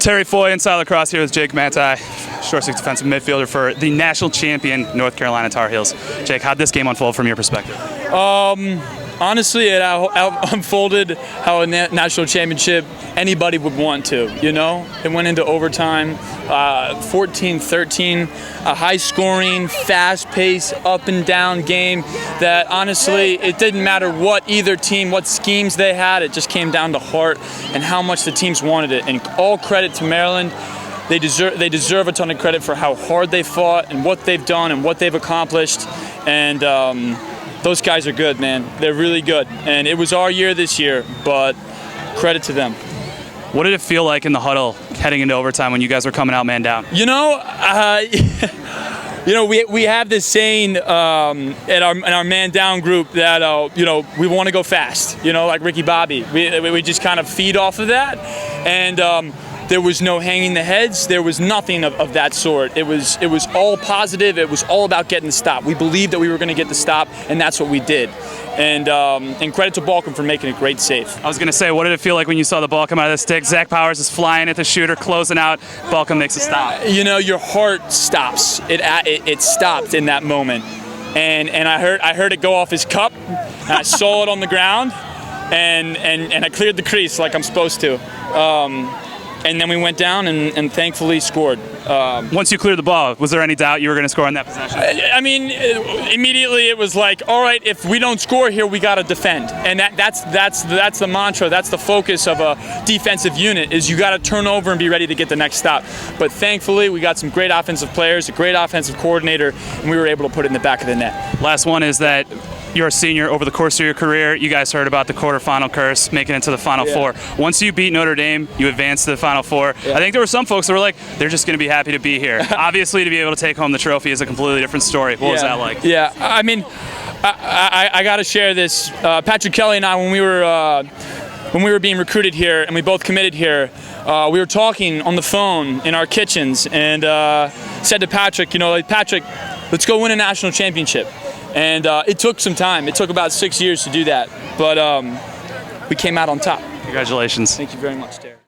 Terry Foy inside Lacrosse here with Jake Matthai, short six defensive midfielder for the national champion North Carolina Tar Heels. Jake, how'd this game unfold from your perspective? Honestly, it unfolded how a national championship anybody would want to, you know? It went into overtime, 14-13, a high-scoring, fast-paced, up-and-down game that, honestly, it didn't matter what either team, what schemes they had, it just came down to heart and how much the teams wanted it. And all credit to Maryland. They deserve a ton of credit for how hard they fought and what they've done and what they've accomplished. And those guys are good, man. They're really good. And it was our year this year, but credit to them. What did it feel like in the huddle heading into overtime when you guys were coming out man down? You know, we have this saying in our man down group that we want to go fast. You know, like Ricky Bobby. We just kind of feed off of that, and there was no hanging the heads. There was nothing of that sort. It was all positive. It was all about getting the stop. We believed that we were going to get the stop, and that's what we did. And credit to Balkan for making a great save. I was going to say, what did it feel like when you saw the ball come out of the stick? Zach Powers is flying at the shooter, closing out. Balkan makes a stop. You know, your heart stops. It stopped in that moment, and I heard it go off his cup, and I saw it on the ground, and I cleared the crease like I'm supposed to. And then we went down and thankfully scored. Once you cleared the ball, was there any doubt you were going to score on that possession? I mean, immediately it was like, all right, if we don't score here, we got to defend. And that's the mantra, that's the focus of a defensive unit, is you got to turn over and be ready to get the next stop. But thankfully, we got some great offensive players, a great offensive coordinator, and we were able to put it in the back of the net. Last one is that you're a senior. Over the course of your career, you guys heard about the quarterfinal curse, making it to the Final Four. Once you beat Notre Dame, you advanced to the Final Four. I think there were some folks that were like, they're just going to be happy to be here. Obviously, to be able to take home the trophy is a completely different story. What was that like? Yeah, I mean, I got to share this. Patrick Kelly and I, when we were being recruited here and we both committed here, we were talking on the phone in our kitchens and said to Patrick, Patrick, let's go win a national championship. And it took some time. It took about 6 years to do that. But we came out on top. Congratulations. Thank you very much, Terry.